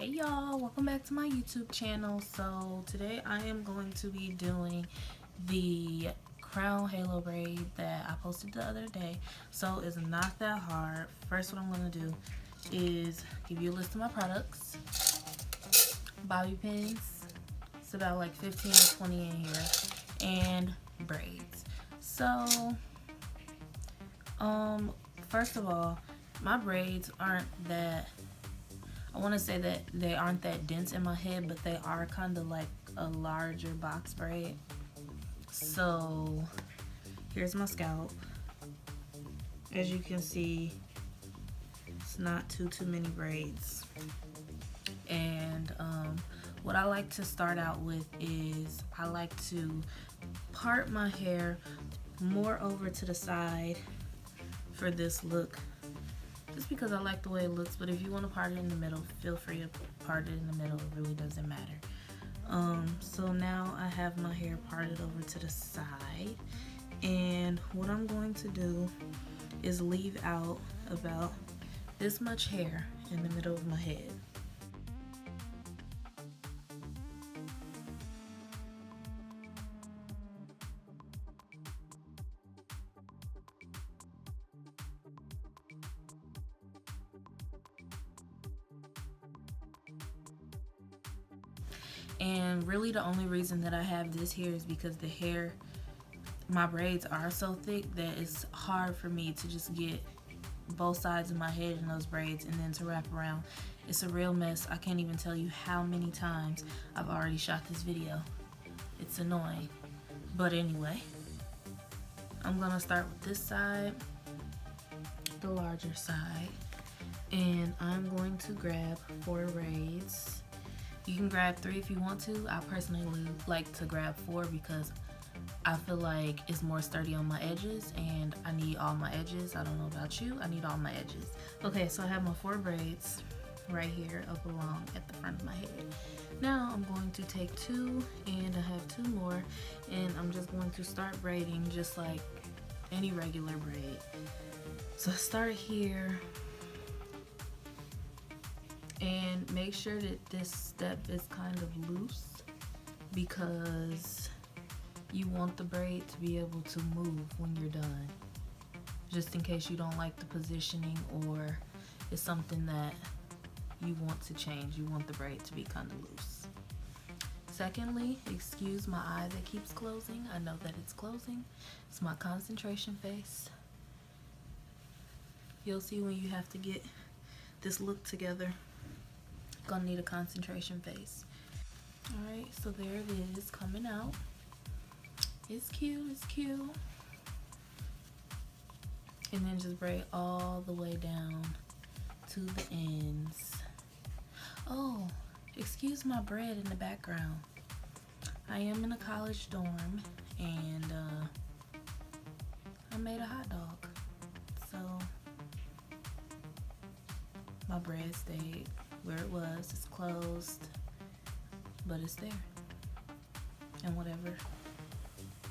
Hey y'all, welcome back to my YouTube channel. So today I am going to be doing the crown halo braid that I posted the other day. So it's not that hard. First, what I'm going to do is give you a list of my products. Bobby pins, it's about like 15 or 20 in here, and braids. So first of all, my braids aren't that, I want to say that they aren't that dense in my head, but they are kind of like a larger box braid. So here's my scalp. As you can see, it's not too many braids. And what I like to start out with is I like to part my hair more over to the side for this look, just because I like the way it looks. But if you want to part it in the middle, feel free to part it in the middle. It really doesn't matter. So now I have my hair parted over to the side, and what I'm going to do is leave out about this much hair in the middle of my head. And really the only reason that I have this here is because the hair, my braids are so thick that it's hard for me to just get both sides of my head in those braids and then to wrap around. It's a real mess. I can't even tell you how many times I've already shot this video. It's annoying. But anyway, I'm gonna start with this side, the larger side, and I'm going to grab 4 braids. You can grab 3 if you want to. I personally like to grab 4 because I feel like it's more sturdy on my edges, and I need all my edges. I don't know about you, I need all my edges. Okay, so I have my 4 braids right here up along at the front of my head. Now I'm going to take 2, and I have 2 more, and I'm just going to start braiding just like any regular braid. So I start here, and make sure that this step is kind of loose because you want the braid to be able to move when you're done, just in case you don't like the positioning or it's something that you want to change. You want the braid to be kind of loose. Secondly, excuse my eye that keeps closing. I know that it's closing. It's my concentration face. You'll see when you have to get this look together, gonna need a concentration face. Alright, so there it is coming out. It's cute, it's cute. And then just braid all the way down to the ends. Oh, excuse my bread in the background. I am in a college dorm, and I made a hot dog. So my bread stayed where it was. It's closed, but it's there. And whatever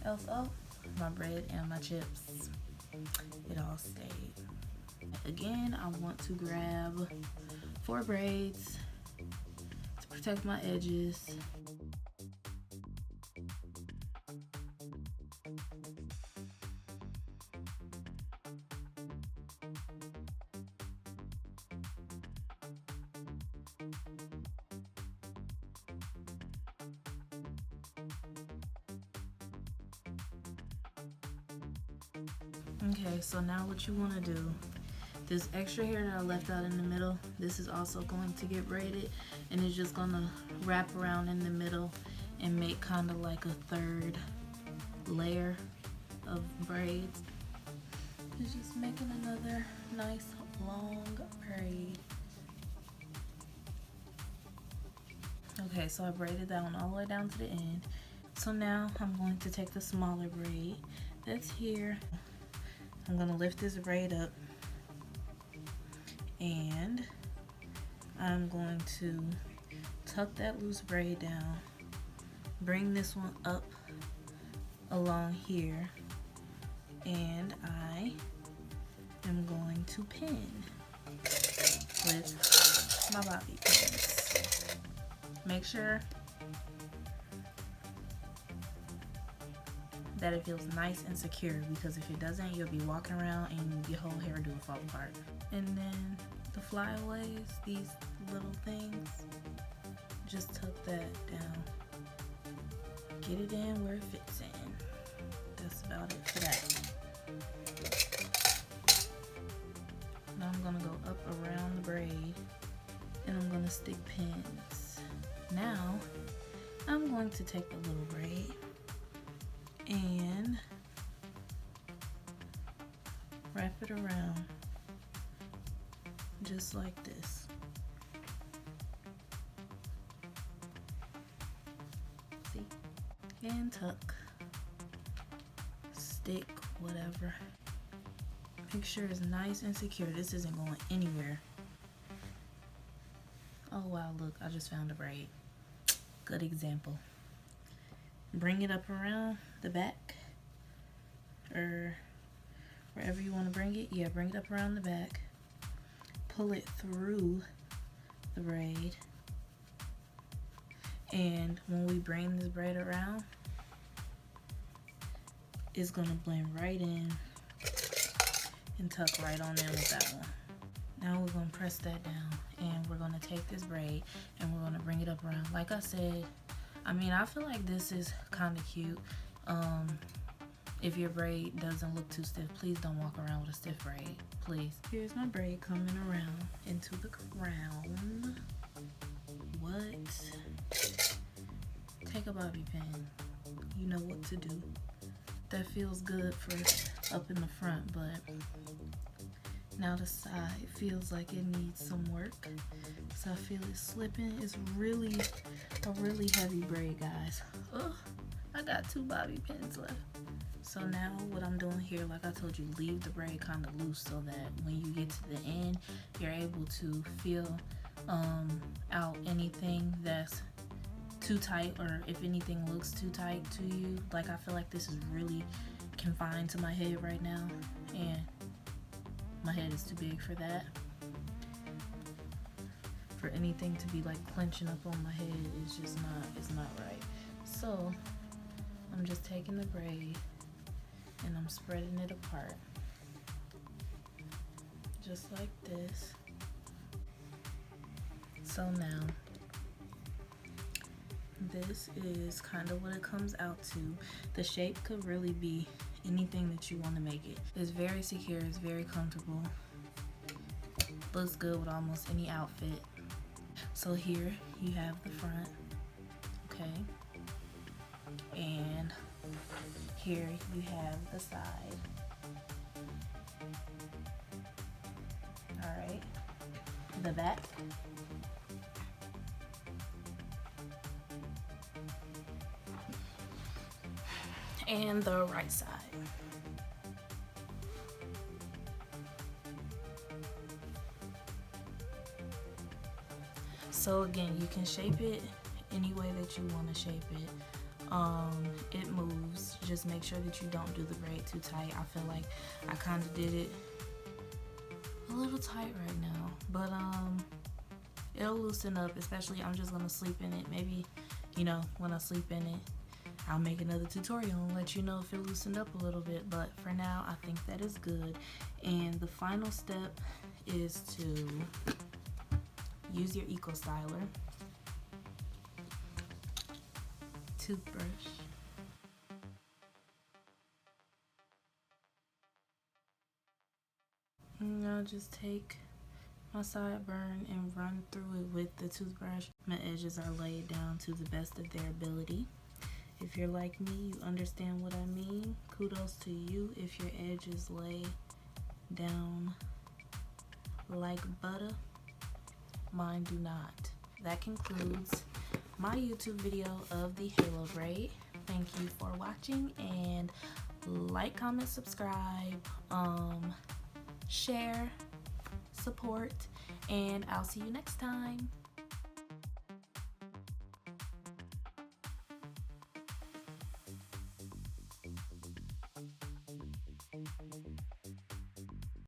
else, oh, my bread and my chips, it all stayed. Again, I want to grab 4 braids to protect my edges. Okay, so now what you want to do, this extra hair that I left out in the middle, this is also going to get braided, and it's just going to wrap around in the middle and make kind of like a 3rd layer of braids. It's just making another nice long braid. Okay, so I braided that one all the way down to the end. So now I'm going to take the smaller braid that's here. I'm gonna lift this braid up, and I'm going to tuck that loose braid down, bring this one up along here, and I am going to pin with my bobby pins. Make sure that it feels nice and secure, because if it doesn't, you'll be walking around and your whole hairdo will fall apart. And then the flyaways, these little things, just tuck that down. Get it in where it fits in. That's about it for that. Now I'm gonna go up around the braid and I'm gonna stick pins. Now I'm going to take the little braid and wrap it around just like this. See? And tuck, stick, whatever. Make sure it's nice and secure. This isn't going anywhere. Oh wow, look, I just found a braid. Good example. Bring it up around the back, or wherever you want to bring it. Yeah, bring it up around the back. Pull it through the braid. And when we bring this braid around, it's gonna blend right in and tuck right on in with that one. Now we're gonna press that down and we're gonna take this braid and we're gonna bring it up around. Like I said, I mean, I feel like this is kind of cute. If your braid doesn't look too stiff, please don't walk around with a stiff braid, please. Here's my braid coming around into the crown. What? Take a bobby pin. You know what to do. That feels good for up in the front, but now the side feels like it needs some work. So I feel it slipping. It's really a really heavy braid, guys. Oh, I got 2 bobby pins left. So now what I'm doing here, like I told you, leave the braid kind of loose so that when you get to the end, you're able to feel out anything that's too tight, or if anything looks too tight to you. Like, I feel like this is really confined to my head right now, and my head is too big for that. For anything to be like clenching up on my head is just not, it's not right. So I'm just taking the braid and I'm spreading it apart just like this. So now this is kind of what it comes out to. The shape could really be anything that you want to make it. It's very secure, it's very comfortable, looks good with almost any outfit. So here you have the front, okay, and here you have the side. All right, the back. And the right side. So again, you can shape it any way that you want to shape it. It moves. Just make sure that you don't do the braid too tight. I feel like I kind of did it a little tight right now, but it'll loosen up. Especially, I'm just gonna sleep in it. Maybe, you know, when I sleep in it, I'll make another tutorial and let you know if it loosened up a little bit, but for now I think that is good. And the final step is to use your Eco Styler, toothbrush, and I'll just take my sideburn and run through it with the toothbrush. My edges are laid down to the best of their ability. If you're like me, you understand what I mean. Kudos to you if your edges lay down like butter. Mine do not. That concludes my YouTube video of the Halo braid. Thank you for watching, and like, comment, subscribe, share, support, and I'll see you next time.